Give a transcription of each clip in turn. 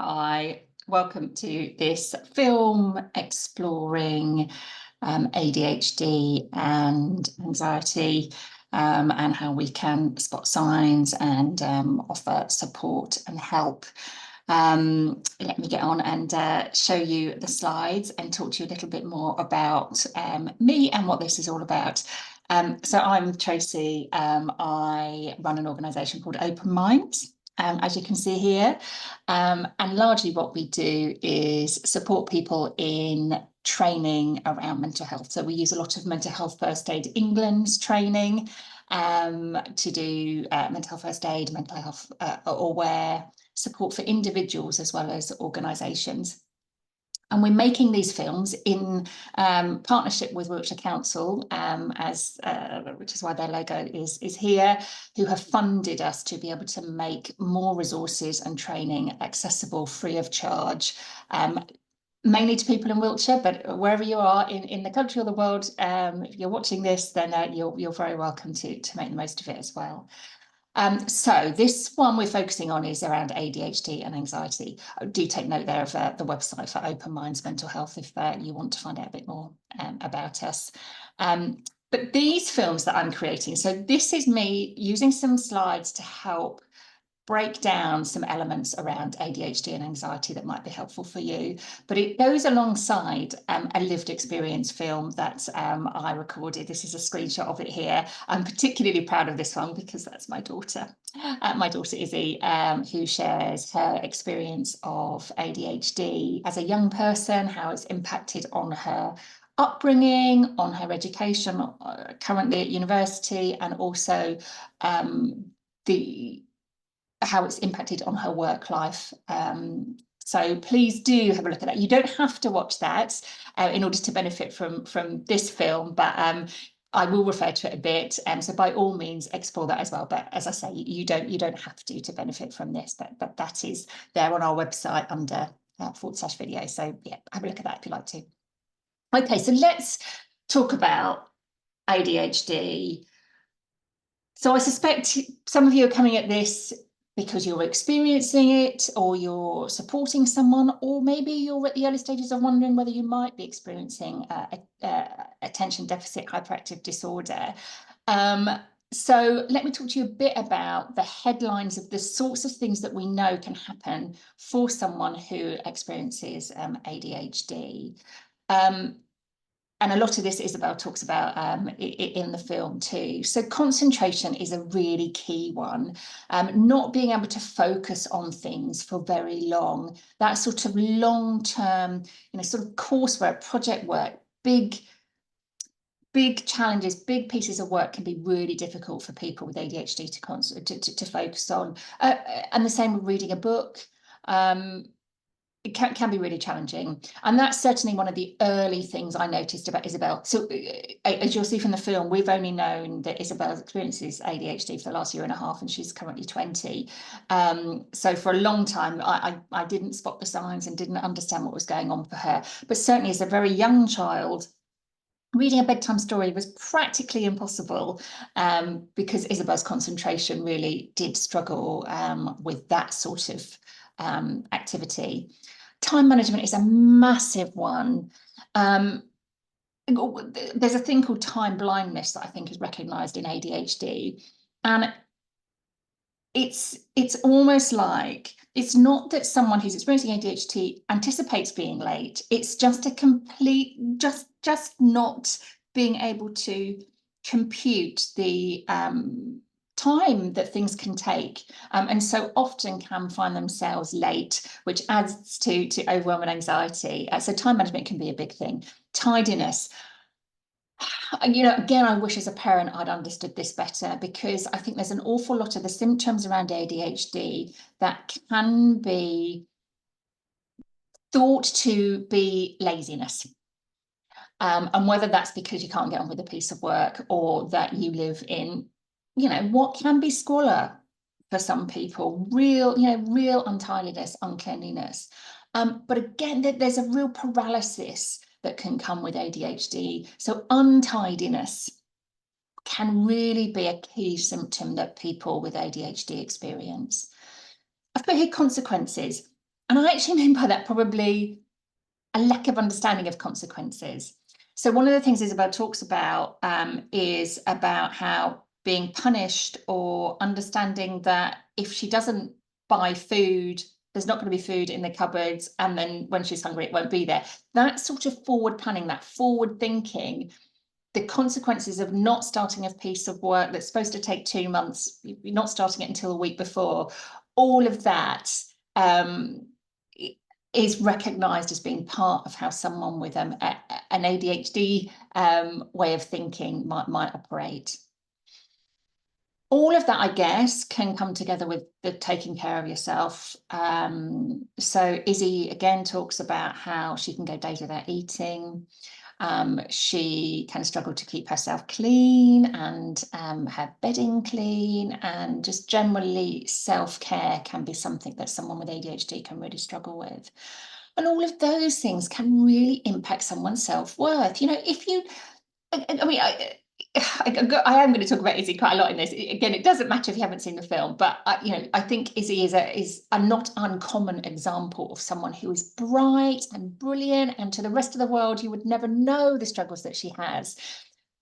Hi, welcome to this film exploring ADHD and anxiety and how we can spot signs and offer support and help. Let me get on and show you the slides and talk to you a little bit more about me and what this is all about. So I'm Tracy. I run an organisation called Open Minds. As you can see here, and largely what we do is support people in training around mental health. So we use a lot of Mental Health First Aid England's training to do mental health first aid, mental health aware support for individuals as well as organisations. And we're making these films in partnership with Wiltshire Council, which is why their logo is here, who have funded us to be able to make more resources and training accessible free of charge, mainly to people in Wiltshire, but wherever you are in the country or the world, if you're watching this, then you're very welcome to make the most of it as well. So this one we're focusing on is around ADHD and anxiety. Do take note there of the website for Open Minds Mental Health if you want to find out a bit more about us. But these films that I'm creating, so this is me using some slides to help break down some elements around ADHD and anxiety that might be helpful for you. But it goes alongside a lived experience film that I recorded. This is a screenshot of it here. I'm particularly proud of this one because that's my daughter Issy, who shares her experience of ADHD as a young person, how it's impacted on her upbringing, on her education, currently at university, and also how it's impacted on her work life. So please do have a look at that. You don't have to watch that in order to benefit from this film, but I will refer to it a bit. So by all means, explore that as well. But as I say, you don't have to benefit from this, but that is there on our website under /video. So yeah, have a look at that if you like to. Okay, so let's talk about ADHD. So I suspect some of you are coming at this because you're experiencing it or you're supporting someone, or maybe you're at the early stages of wondering whether you might be experiencing attention deficit hyperactive disorder. So let me talk to you a bit about the headlines of the sorts of things that we know can happen for someone who experiences ADHD. And a lot of this Isabel talks about in the film too. So concentration is a really key one. Not being able to focus on things for very long. That sort of long-term, sort of coursework, project work, big challenges, big pieces of work can be really difficult for people with ADHD to focus on. And the same with reading a book. It can be really challenging. And that's certainly one of the early things I noticed about Isabel. So as you'll see from the film, we've only known that Isabel experiences ADHD for the last 1.5 years, and she's currently 20. So for a long time, I didn't spot the signs and didn't understand what was going on for her. But certainly as a very young child, reading a bedtime story was practically impossible because Isabel's concentration really did struggle with that sort of activity. Time management is a massive one. There's a thing called time blindness that I think is recognised in ADHD, and it's almost like it's not that someone who's experiencing ADHD anticipates being late. It's just a complete just not being able to compute the time that things can take, and so often can find themselves late, which adds to overwhelm and anxiety. So time management can be a big thing. Tidiness. Again, I wish as a parent I'd understood this better, because I think there's an awful lot of the symptoms around ADHD that can be thought to be laziness. And whether that's because you can't get on with a piece of work, or that you live in what can be squalor for some people, real untidiness, uncleanliness. But again, there's a real paralysis that can come with ADHD. So untidiness can really be a key symptom that people with ADHD experience. I've put here consequences. And I actually mean by that probably a lack of understanding of consequences. So one of the things Isabel talks about is about how being punished, or understanding that if she doesn't buy food, there's not going to be food in the cupboards, and then when she's hungry, it won't be there. That sort of forward planning, that forward thinking, the consequences of not starting a piece of work that's supposed to take 2 months, you're not starting it until a week before, all of that is recognised as being part of how someone with an ADHD way of thinking might operate. All of that, I guess, can come together with the taking care of yourself. So Issy again talks about how she can go days without eating. She can struggle to keep herself clean and her bedding clean, and just generally self-care can be something that someone with ADHD can really struggle with. And all of those things can really impact someone's self-worth. You know, if you, I mean, I am going to talk about Issy quite a lot in this. Again, it doesn't matter if you haven't seen the film, but I think Issy is a not uncommon example of someone who is bright and brilliant, and to the rest of the world, you would never know the struggles that she has.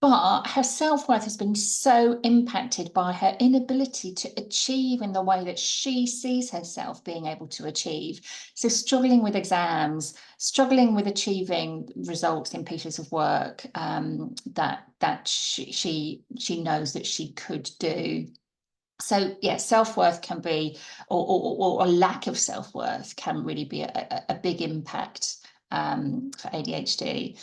But her self-worth has been so impacted by her inability to achieve in the way that she sees herself being able to achieve. So struggling with exams, struggling with achieving results in pieces of work that she knows that she could do. So yeah, self-worth can be, or a lack of self-worth can really be a big impact for ADHD.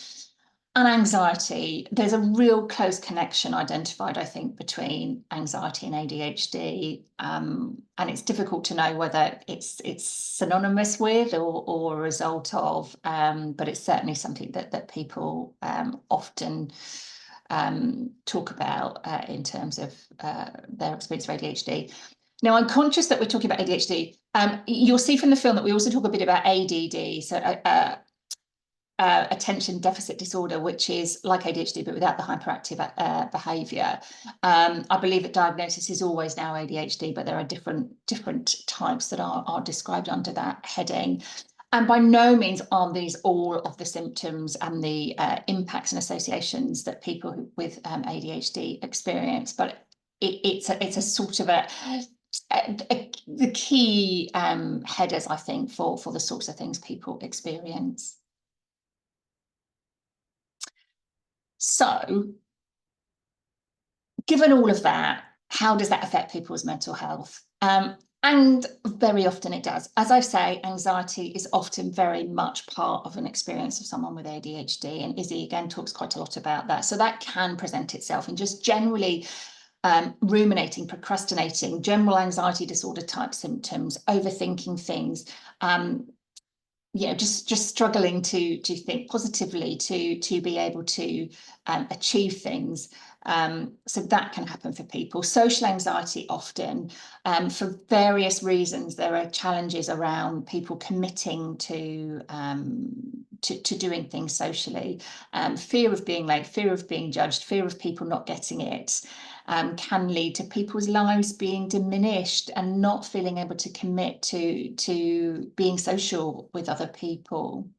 And anxiety, there's a real close connection identified, I think, between anxiety and ADHD. And it's difficult to know whether it's synonymous with or a result of, but it's certainly something that people often talk about in terms of their experience of ADHD. Now, I'm conscious that we're talking about ADHD. You'll see from the film that we also talk a bit about ADD, so attention deficit disorder, which is like ADHD but without the hyperactive behaviour. I believe that diagnosis is always now ADHD, but there are different types that are described under that heading. And by no means are these all of the symptoms and the impacts and associations that people with ADHD experience, but it's a sort of the key headers, I think, for the sorts of things people experience. So, given all of that, how does that affect people's mental health? And very often it does. As I say, anxiety is often very much part of an experience of someone with ADHD, and Issy again talks quite a lot about that. So that can present itself in just generally ruminating, procrastinating, general anxiety disorder type symptoms, overthinking things, just struggling to think positively, to be able to achieve things. So that can happen for people. Social anxiety often, for various reasons, there are challenges around people committing to doing things socially. Fear of being late, fear of being judged, fear of people not getting it. Can lead to people's lives being diminished and not feeling able to commit to being social with other people.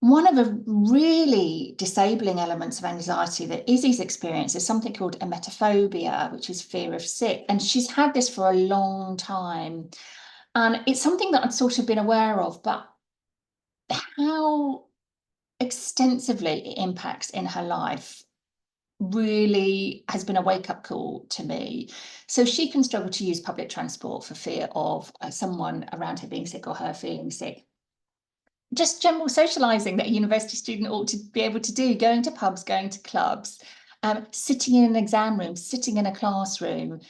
One of the really disabling elements of anxiety that Issy's experienced is something called emetophobia, which is fear of sick. And she's had this for a long time. And it's something that I'd sort of been aware of, but how extensively it impacts in her life really has been a wake-up call to me. So she can struggle to use public transport for fear of someone around her being sick or her feeling sick. Just general socialising that a university student ought to be able to do, going to pubs, going to clubs, sitting in an exam room, sitting in a classroom,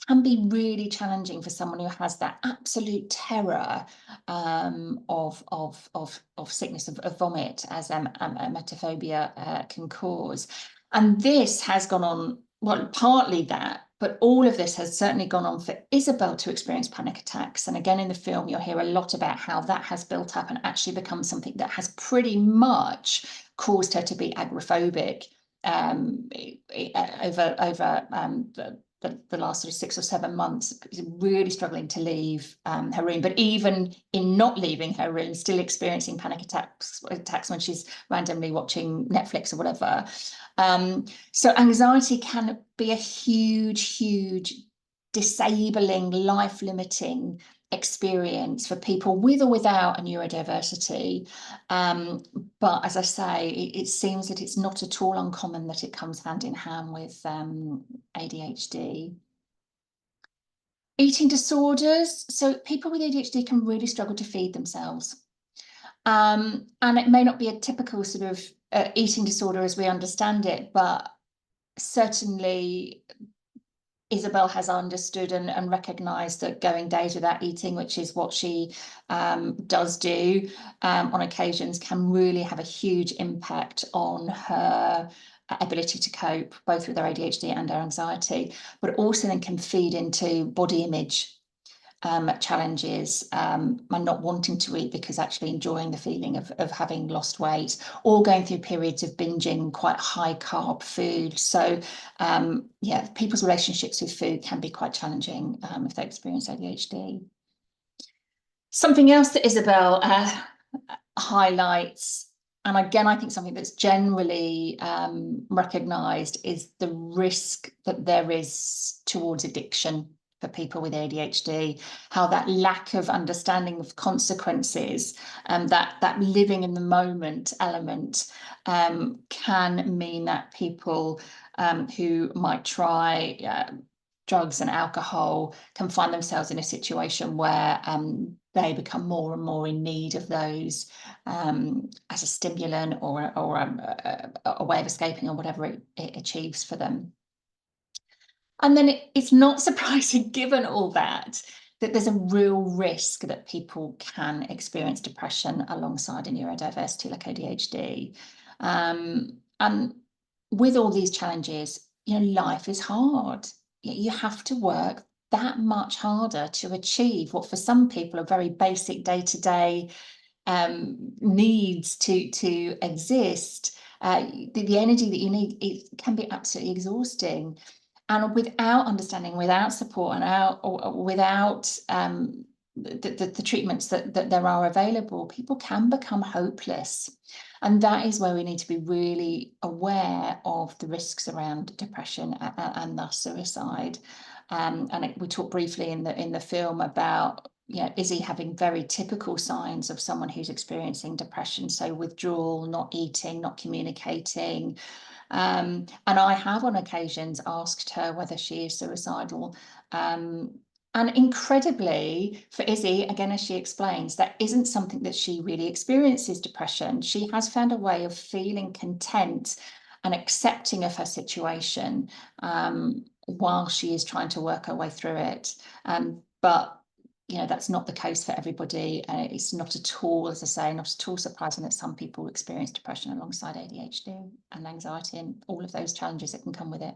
can be really challenging for someone who has that absolute terror of sickness, of vomit, as emetophobia can cause. And this has gone on, well, partly that, but all of this has certainly gone on for Isabel to experience panic attacks. And again, in the film, you'll hear a lot about how that has built up and actually become something that has pretty much caused her to be agoraphobic over the last sort of 6 or 7 months, is really struggling to leave her room, but even in not leaving her room, still experiencing panic attacks when she's randomly watching Netflix or whatever. So anxiety can be a huge disabling, life-limiting experience for people with or without a neurodiversity. But as I say, it seems that it's not at all uncommon that it comes hand in hand with ADHD. Eating disorders. So people with ADHD can really struggle to feed themselves. And it may not be a typical sort of eating disorder as we understand it, but certainly Isabel has understood and recognised that going days without eating, which is what she does do on occasions, can really have a huge impact on her ability to cope, both with her ADHD and her anxiety, but also then can feed into body image challenges, and not wanting to eat because actually enjoying the feeling of having lost weight, or going through periods of binging quite high carb food. So yeah, people's relationships with food can be quite challenging if they experience ADHD. Something else that Isabel highlights, and again, I think something that's generally recognised, is the risk that there is towards addiction for people with ADHD, how that lack of understanding of consequences, that living in the moment element can mean that people who might try drugs and alcohol can find themselves in a situation where they become more and more in need of those as a stimulant or a way of escaping, or whatever it achieves for them. And then it's not surprising, given all that there's a real risk that people can experience depression alongside a neurodiversity like ADHD. And with all these challenges, life is hard. You have to work that much harder to achieve what for some people are very basic day-to-day needs to exist. The energy that you need, it can be absolutely exhausting. And without understanding, without support, and without the treatments that there are available, people can become hopeless. And that is where we need to be really aware of the risks around depression and thus suicide. And we talked briefly in the film about Issy having very typical signs of someone who's experiencing depression. So withdrawal, not eating, not communicating. And I have on occasions asked her whether she is suicidal. And incredibly, for Issy, again, as she explains, that isn't something that she really experiences depression. She has found a way of feeling content and accepting of her situation while she is trying to work her way through it. But that's not the case for everybody. It's not at all, as I say, not at all surprising that some people experience depression alongside ADHD and anxiety and all of those challenges that can come with it.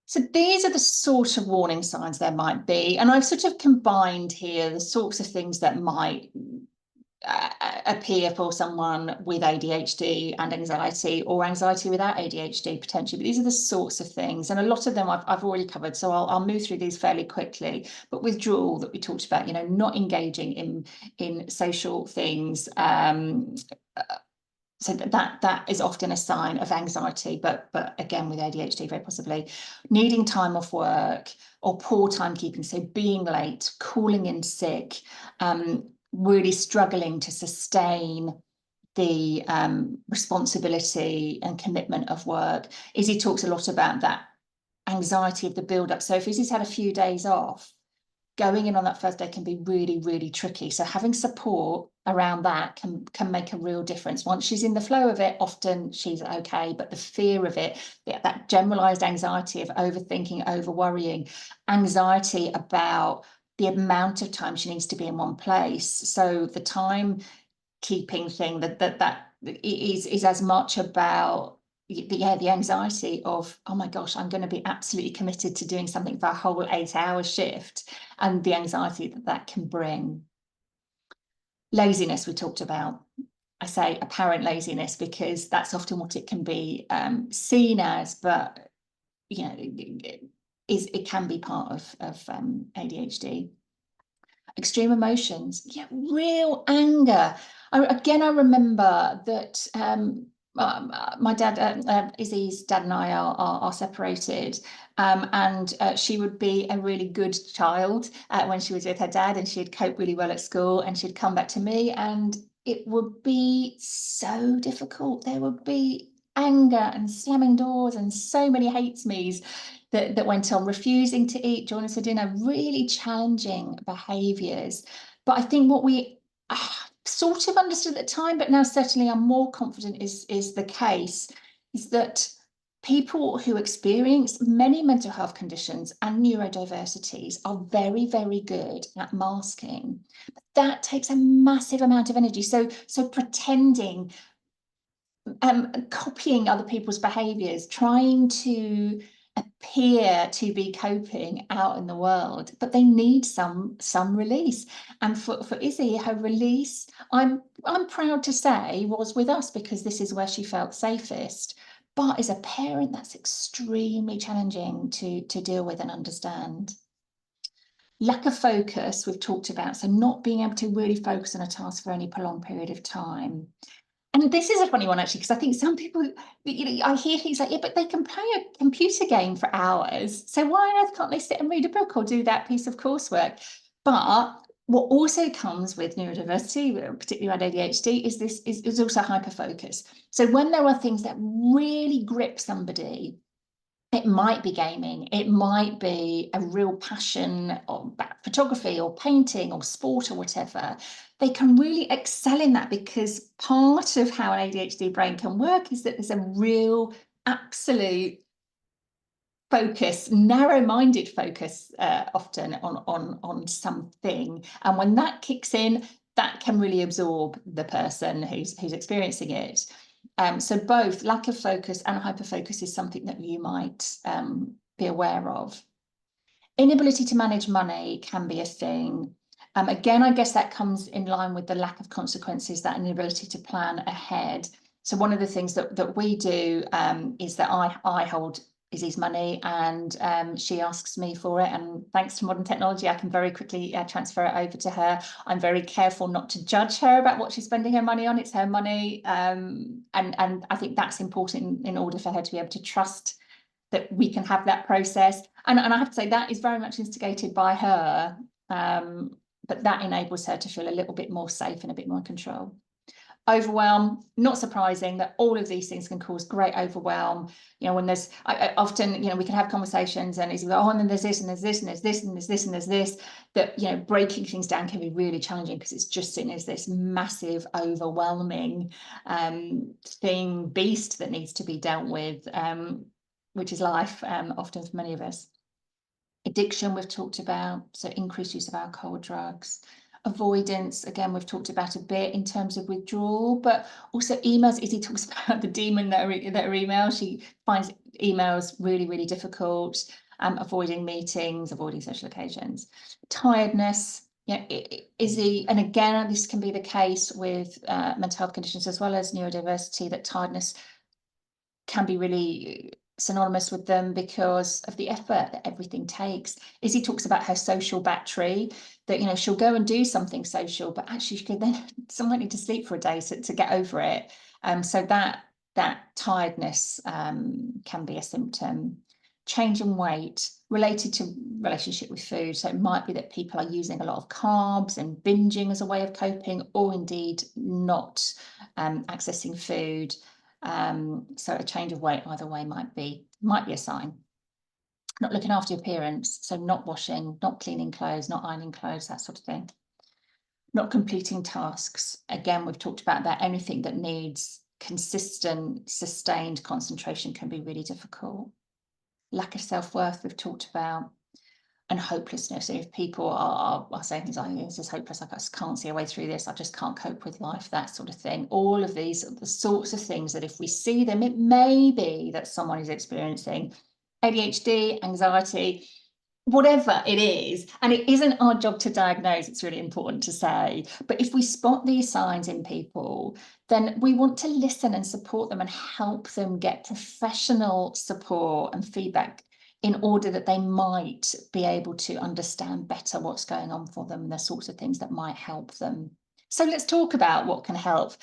So these are the sort of warning signs there might be. And I've sort of combined here the sorts of things that might appear for someone with ADHD and anxiety, or anxiety without ADHD potentially. But these are the sorts of things, and a lot of them I've already covered, so I'll move through these fairly quickly. But withdrawal, that we talked about, not engaging in social things, so that is often a sign of anxiety, but again with ADHD very possibly. Needing time off work or poor timekeeping, so being late, calling in sick, really struggling to sustain the responsibility and commitment of work. Issy talks a lot about that anxiety of the build-up. So if Issy's had a few days off, going in on that first day can be really tricky. So having support around that can make a real difference. Once she's in the flow of it, often she's okay, but the fear of it, that generalized anxiety of overthinking, over worrying, anxiety about the amount of time she needs to be in one place. So the time keeping thing that is as much about the anxiety of, oh my gosh, I'm going to be absolutely committed to doing something for a whole 8-hour shift, and the anxiety that can bring. Laziness we talked about. I say apparent laziness because that's often what it can be seen as, but you know, it can be part of ADHD. Extreme emotions, yeah, real anger. I remember that my dad, Izzy's dad and I are separated, and she would be a really good child when she was with her dad, and she'd cope really well at school, and she'd come back to me, and it would be so difficult. There would be anger and slamming doors and so many hates me's that went on, refusing to eat, join us for dinner, really challenging behaviours. But I think what we sort of understood at the time, but now certainly I'm more confident is the case, is that people who experience many mental health conditions and neurodiversities are very, very good at masking. But that takes a massive amount of energy. So pretending, copying other people's behaviours, trying to appear to be coping out in the world, but they need some release. And for Issy, her release, I'm proud to say, was with us, because this is where she felt safest. But as a parent, that's extremely challenging to deal with and understand. Lack of focus, we've talked about, so not being able to really focus on a task for any prolonged period of time. And this is a funny one, actually, because I think some people, you know, I hear things like, yeah, but they can play a computer game for hours. So why on earth can't they sit and read a book or do that piece of coursework? But what also comes with neurodiversity, particularly around ADHD, is also hyperfocus. So when there are things that really grip somebody, it might be gaming, it might be a real passion about photography or painting or sport or whatever. They can really excel in that, because part of how an ADHD brain can work is that there's a real absolute focus, narrow-minded focus, often on something. And when that kicks in, that can really absorb the person who's experiencing it. So both lack of focus and hyperfocus is something that you might be aware of. Inability to manage money can be a thing. Again, I guess that comes in line with the lack of consequences, that inability to plan ahead. So one of the things that we do is that I hold Izzy's money, and she asks me for it, and thanks to modern technology I can very quickly transfer it over to her. I'm very careful not to judge her about what she's spending her money on. It's her money, and I think that's important in order for her to be able to trust that we can have that process. And I have to say that is very much instigated by her, but that enables her to feel a little bit more safe and a bit more in control. Overwhelm, not surprising that all of these things can cause great overwhelm. You know, when there's I often, you know, we can have conversations and it's like, oh, and then there's this and there's this and there's this and there's this and there's this, that, you know, breaking things down can be really challenging, because it's just seen as this massive, overwhelming beast that needs to be dealt with, which is life, often for many of us. Addiction, we've talked about, so increased use of alcohol or drugs. Avoidance, again, we've talked about a bit in terms of withdrawal, but also emails. Izzy talks about the demon that are emails. She finds emails really, really difficult, avoiding meetings, avoiding social occasions. Tiredness, yeah, Izzy, and again, this can be the case with mental health conditions as well as neurodiversity, that tiredness can be really synonymous with them because of the effort that everything takes. Izzy talks about her social battery, that, you know, she'll go and do something social, but actually she could then someone need to sleep for a day to get over it. So that tiredness can be a symptom. Change in weight related to relationship with food. So it might be that people are using a lot of carbs and binging as a way of coping, or indeed not accessing food. So a change of weight either way might be a sign. Not looking after your appearance, so not washing, not cleaning clothes, not ironing clothes, that sort of thing. Not completing tasks. Again, we've talked about that. Anything that needs consistent, sustained concentration can be really difficult. Lack of self-worth, we've talked about. And hopelessness. If people are saying things like, this is hopeless, I just can't see a way through this, I just can't cope with life, that sort of thing. All of these are the sorts of things that if we see them, it may be that someone is experiencing ADHD, anxiety. whatever it is, and it isn't our job to diagnose, it's really important to say, but if we spot these signs in people, then we want to listen and support them and help them get professional support and feedback in order that they might be able to understand better what's going on for them and the sorts of things that might help them. So let's talk about what can help.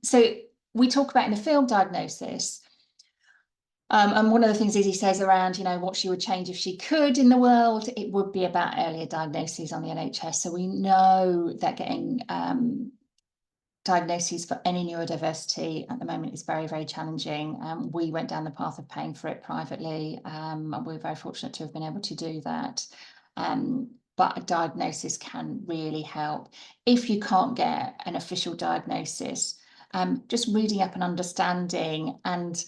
So we talk about in the field diagnosis. And one of the things Issy says around, what she would change if she could in the world, it would be about earlier diagnoses on the NHS. So we know that getting diagnoses for any neurodiversity at the moment is very, very challenging. We went down the path of paying for it privately. And we're very fortunate to have been able to do that. But a diagnosis can really help. If you can't get an official diagnosis, just reading up and understanding and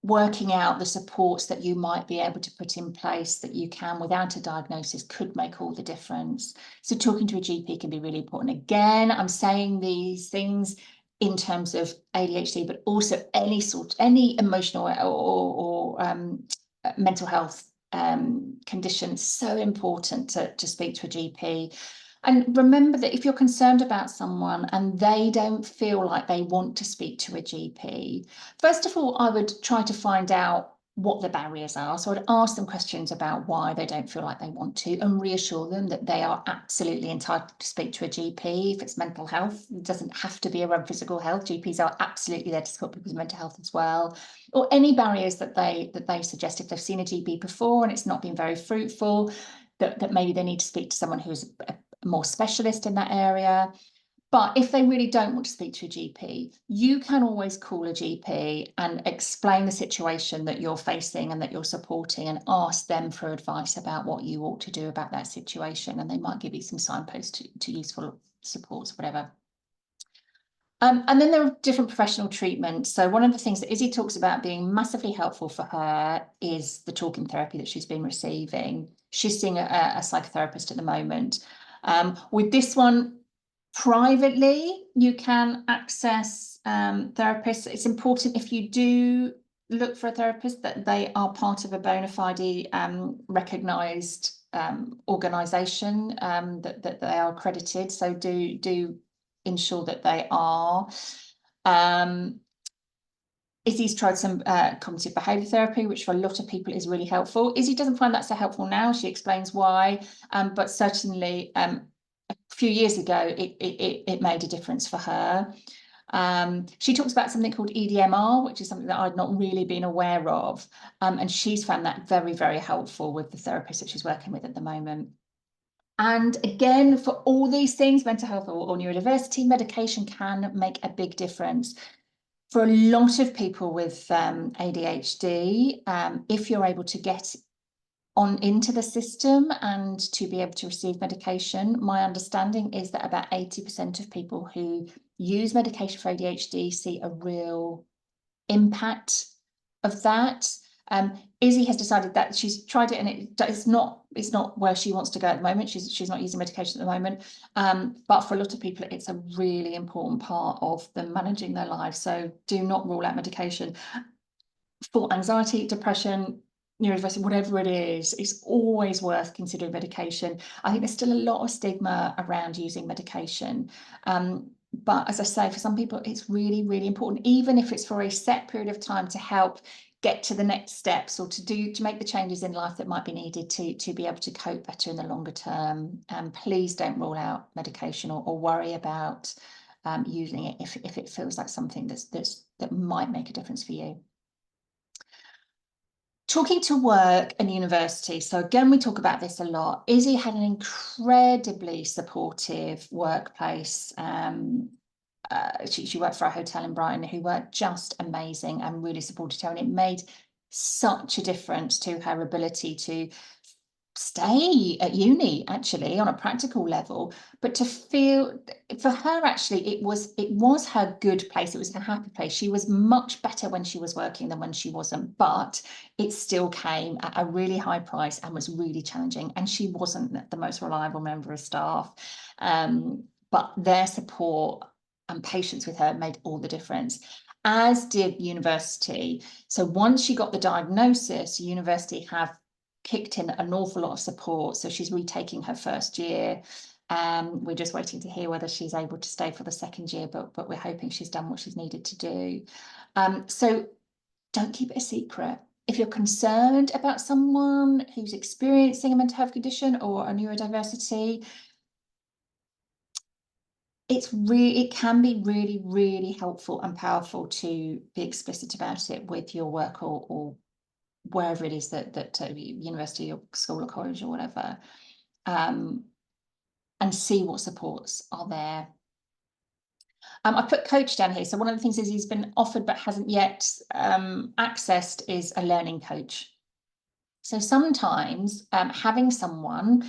working out the supports that you might be able to put in place that you can without a diagnosis could make all the difference. So talking to a GP can be really important. Again, I'm saying these things in terms of ADHD, but also any emotional or mental health condition. So important to speak to a GP. And remember that if you're concerned about someone and they don't feel like they want to speak to a GP, first of all, I would try to find out what the barriers are. So I'd ask them questions about why they don't feel like they want to and reassure them that they are absolutely entitled to speak to a GP. If it's mental health, it doesn't have to be around physical health. GPs are absolutely there to support people's mental health as well. Or any barriers that they suggest. If they've seen a GP before and it's not been very fruitful, that maybe they need to speak to someone who's more specialist in that area. But if they really don't want to speak to a GP, you can always call a GP and explain the situation that you're facing and that you're supporting and ask them for advice about what you ought to do about that situation. And they might give you some signposts to useful supports, whatever. And then there are different professional treatments. So one of the things that Issy talks about being massively helpful for her is the talking therapy that she's been receiving. She's seeing a psychotherapist at the moment. With this one, privately, you can access therapists. It's important if you do look for a therapist that they are part of a bona fide recognised organisation, that they are accredited. So do ensure that they are. Issy's tried some cognitive behaviour therapy, which for a lot of people is really helpful. Issy doesn't find that so helpful now. She explains why, but certainly a few years ago, it made a difference for her. She talks about something called EDMR, which is something that I'd not really been aware of. And she's found that very, very helpful with the therapist that she's working with at the moment. And again, for all these things, mental health or neurodiversity, medication can make a big difference. For a lot of people with ADHD, if you're able to get into the system and to be able to receive medication, my understanding is that about 80% of people who use medication for ADHD see a real impact of that. Issy has decided that she's tried it and it's not where she wants to go at the moment. She's not using medication at the moment, but for a lot of people it's a really important part of them managing their lives. So do not rule out medication. For anxiety, depression, neurodiversity, whatever it is, it's always worth considering medication. I think there's still a lot of stigma around using medication. But as I say, for some people, it's really, really important, even if it's for a set period of time to help get to the next steps or to make the changes in life that might be needed to be able to cope better in the longer term. Please don't rule out medication or worry about using it if it feels like something that might make a difference for you. Talking to work and university. So again, we talk about this a lot. Issy had an incredibly supportive workplace. She worked for a hotel in Brighton who were just amazing and really supported her. And it made such a difference to her ability to stay at uni, actually, on a practical level, but to feel, for her, actually, it was her good place. It was her happy place. She was much better when she was working than when she wasn't, but it still came at a really high price and was really challenging. And she wasn't the most reliable member of staff, but their support and patience with her made all the difference, as did university. So once she got the diagnosis, university have kicked in an awful lot of support. So she's retaking her first year. We're just waiting to hear whether she's able to stay for the second year, but we're hoping she's done what she's needed to do. So don't keep it a secret. If you're concerned about someone who's experiencing a mental health condition or a neurodiversity, it can be really, really helpful and powerful to be explicit about it with your work or wherever it is that university or school or college or whatever, and see what supports are there. I put coach down here. So one of the things is he's been offered but hasn't yet accessed is a learning coach. So sometimes having someone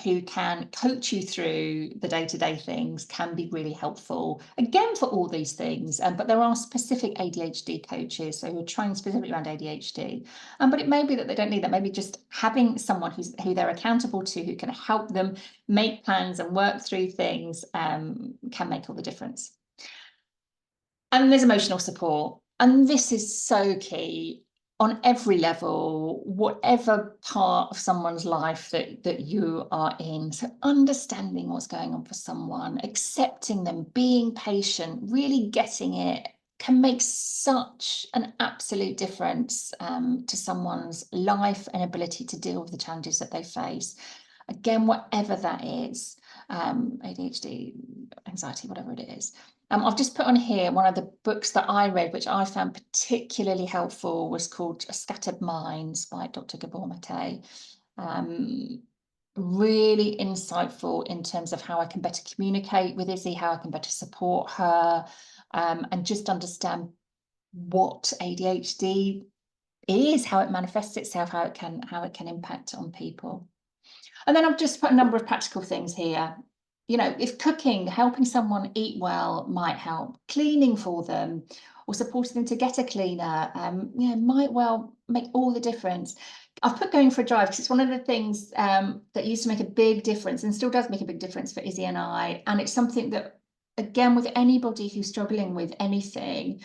who can coach you through the day-to-day things can be really helpful, again, for all these things. But there are specific ADHD coaches, so who are trained specifically around ADHD. But it may be that they don't need that. Maybe just having someone who they're accountable to, who can help them make plans and work through things, can make all the difference. And there's emotional support. And this is so key. On every level, whatever part of someone's life that you are in. So understanding what's going on for someone, accepting them, being patient, really getting it can make such an absolute difference to someone's life and ability to deal with the challenges that they face. Again, whatever that is, ADHD, anxiety, whatever it is. I've just put on here one of the books that I read, which I found particularly helpful, was called Scattered Minds by Dr. Gabor Mate. Really insightful in terms of how I can better communicate with Issy, how I can better support her, and just understand what ADHD is, how it manifests itself, how it can impact on people. And then I've just put a number of practical things here. You know, if cooking, helping someone eat well might help, cleaning for them or supporting them to get a cleaner, you know, might well make all the difference. I've put going for a drive because it's one of the things that used to make a big difference and still does make a big difference for Issy and I. And it's something that, again, with anybody who's struggling with anything,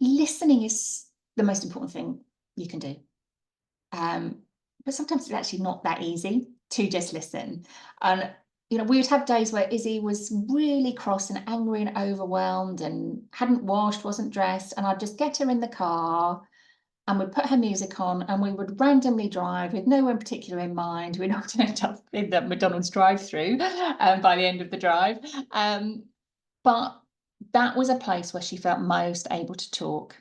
listening is the most important thing you can do. But sometimes it's actually not that easy to just listen. And you know, we would have days where Issy was really cross and angry and overwhelmed and hadn't washed, wasn't dressed, and I'd just get her in the car and we'd put her music on and we would randomly drive with no one in particular in mind. We'd often end up in the McDonald's drive-through by the end of the drive. But that was a place where she felt most able to talk.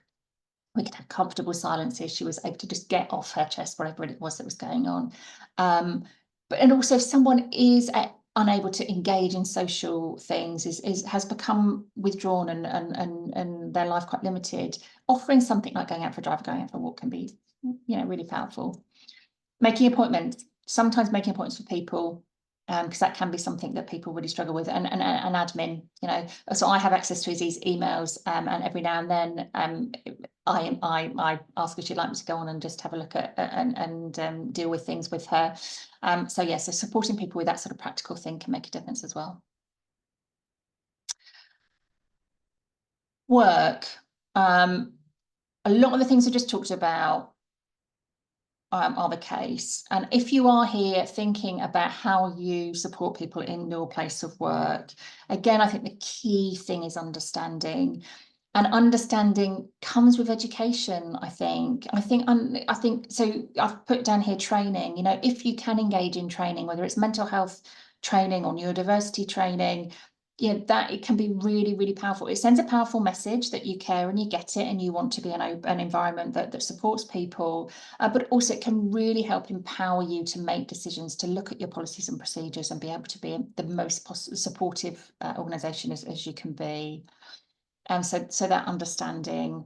We could have comfortable silences. She was able to just get off her chest whatever it was that was going on. And also if someone is unable to engage in social things, has become withdrawn and their life quite limited, offering something like going out for a drive, going out for a walk can be, you know, really powerful. Making appointments, sometimes making appointments for people, because that can be something that people really struggle with, and admin, you know. So I have access to Issy's emails, and every now and then I ask if she'd like me to go on and just have a look at and deal with things with her. So yeah, so supporting people with that sort of practical thing can make a difference as well. Work. A lot of the things I just talked about are the case. And if you are here thinking about how you support people in your place of work, again, I think the key thing is understanding. And understanding comes with education, I think. I think so. I've put down here training. You know, if you can engage in training, whether it's mental health training or neurodiversity training, you know, that it can be really, really powerful. It sends a powerful message that you care and you get it and you want to be an environment that supports people, but also it can really help empower you to make decisions, to look at your policies and procedures and be able to be the most supportive organisation as you can be. So that understanding,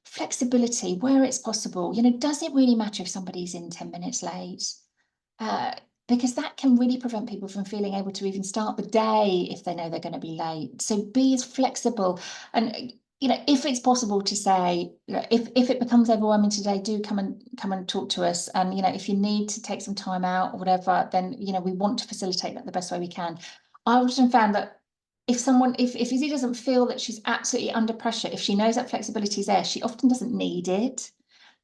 flexibility where it's possible. You know, does it really matter if somebody's in 10 minutes late? Because that can really prevent people from feeling able to even start the day if they know they're going to be late. So be as flexible. And, you know, if it's possible to say, you know, if it becomes overwhelming today, do come and talk to us. And, you know, if you need to take some time out or whatever, then, you know, we want to facilitate that the best way we can. I often found that if Issy doesn't feel that she's absolutely under pressure, if she knows that flexibility is there, she often doesn't need it.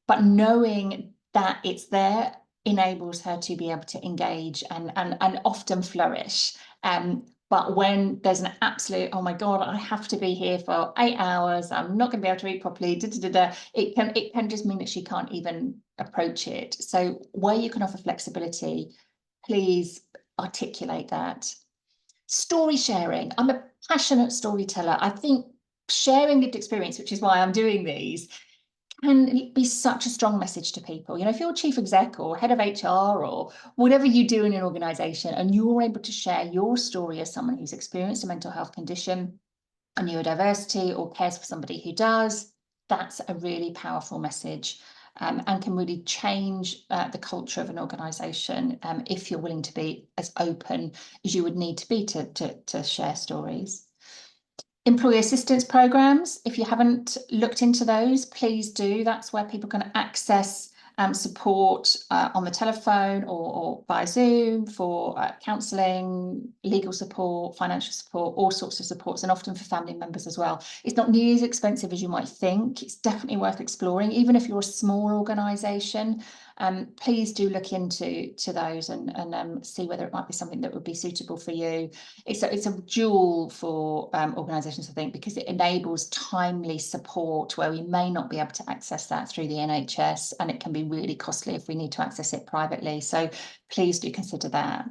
But knowing that it's there enables her to be able to engage and often flourish. But when there's an absolute, oh my God, I have to be here for 8 hours, I'm not going to be able to eat properly, it can just mean that she can't even approach it. So where you can offer flexibility, please articulate that. Story sharing. I'm a passionate storyteller. I think sharing lived experience, which is why I'm doing these, can be such a strong message to people. You know, if you're chief exec or head of HR or whatever you do in an organization and you're able to share your story as someone who's experienced a mental health condition, a neurodiversity, or cares for somebody who does, that's a really powerful message. And can really change the culture of an organisation if you're willing to be as open as you would need to be to share stories. Employee assistance programs, if you haven't looked into those, please do. That's where people can access support on the telephone or by Zoom for counselling, legal support, financial support, all sorts of supports, and often for family members as well. It's not nearly as expensive as you might think. It's definitely worth exploring, even if you're a small organisation. Please do look into those and see whether it might be something that would be suitable for you. It's a jewel for organisations, I think, because it enables timely support where we may not be able to access that through the NHS, and it can be really costly if we need to access it privately. So please do consider that.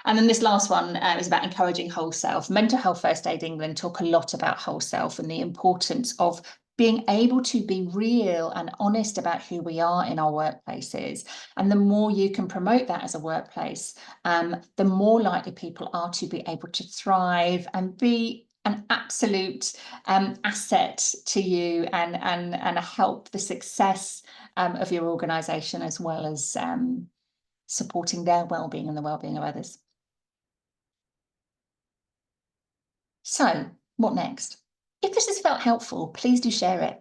And then this last one is about encouraging whole self. Mental Health First Aid England talk a lot about whole self and the importance of being able to be real and honest about who we are in our workplaces. And the more you can promote that as a workplace, the more likely people are to be able to thrive and be an absolute asset to you and help the success of your organisation, as well as supporting their well-being and the well-being of others. So what next? If this has felt helpful, please do share it.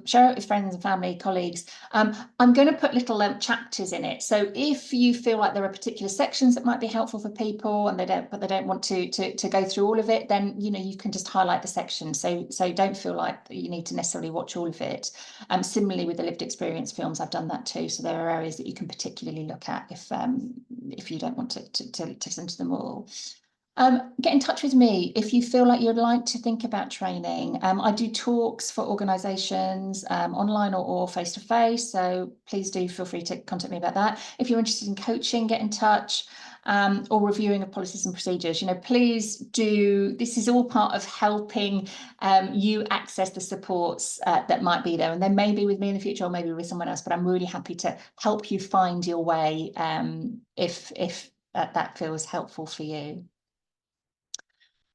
Share it with friends and family, colleagues. I'm going to put little chapters in it. So if you feel like there are particular sections that might be helpful for people and they don't want to go through all of it, then you can just highlight the section. So don't feel like you need to necessarily watch all of it. Similarly with the lived experience films, I've done that too. So there are areas that you can particularly look at if you don't want to listen to them all. Get in touch with me if you feel like you'd like to think about training. I do talks for organisations online or face-to-face, so please do feel free to contact me about that. If you're interested in coaching, get in touch, or reviewing of policies and procedures. Please do. This is all part of helping you access the supports that might be there, and they may be with me in the future or maybe with someone else, but I'm really happy to help you find your way if that feels helpful for you.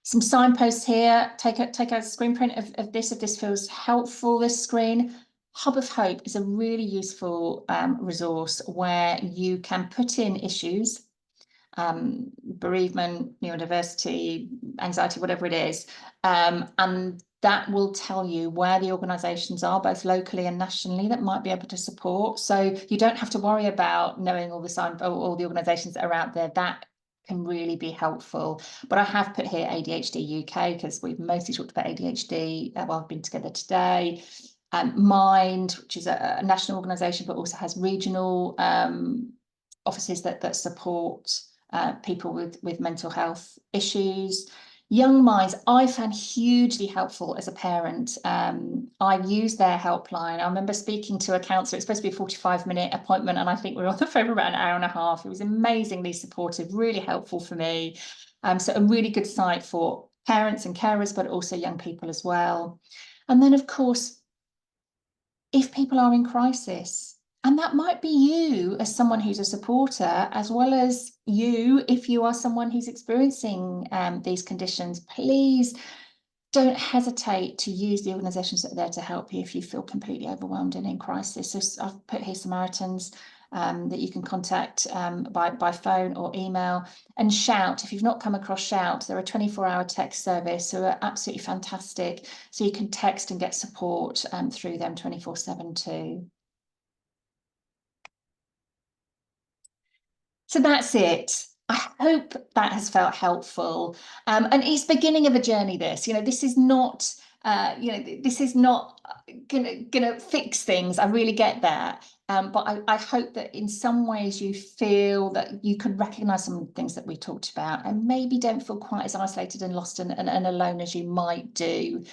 Some signposts here. Take a screen print of this if this feels helpful. This screen. Hub of Hope is a really useful resource where you can put in issues, bereavement, neurodiversity, anxiety, whatever it is, and that will tell you where the organisations are, both locally and nationally, that might be able to support. So you don't have to worry about knowing all the organisations that are out there. That can really be helpful. But I have put here ADHD UK because we've mostly talked about ADHD while we've been together today. Mind, which is a national organisation, but also has regional offices that support people with mental health issues. Young Minds, I found hugely helpful as a parent. I used their helpline. I remember speaking to a counsellor. It's supposed to be a 45-minute appointment, and I think we were on the phone for about an hour and a half. It was amazingly supportive, really helpful for me. So a really good site for parents and carers, but also young people as well. And then, of course, if people are in crisis, and that might be you as someone who's a supporter, as well as you if you are someone who's experiencing these conditions, please don't hesitate to use the organisations that are there to help you if you feel completely overwhelmed and in crisis. So I've put here Samaritans that you can contact by phone or email. And Shout, if you've not come across Shout, they're a 24-hour text service, so are absolutely fantastic. So you can text and get support through them 24/7 too. So that's it. I hope that has felt helpful. And it's the beginning of a journey, this. This is not you know, this is not gonna fix things. I really get that. But I hope that in some ways you feel that you can recognise some of the things that we talked about, and maybe don't feel quite as isolated and lost and alone as you might do.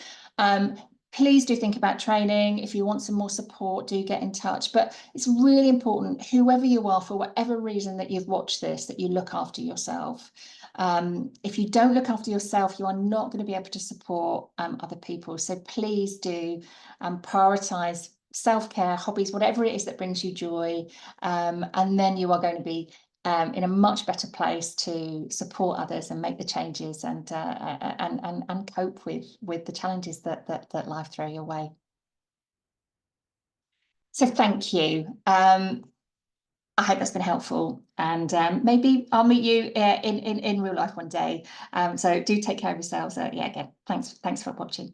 Please do think about training. If you want some more support, do get in touch. But it's really important, whoever you are, for whatever reason that you've watched this, that you look after yourself. If you don't look after yourself, you are not going to be able to support other people. So please do prioritise self-care, hobbies, whatever it is that brings you joy. And then you are going to be in a much better place to support others and make the changes and cope with the challenges that life throw your way. So thank you. I hope that's been helpful, and maybe I'll meet you in real life one day. So do take care of yourselves. Yeah, again, thanks for watching.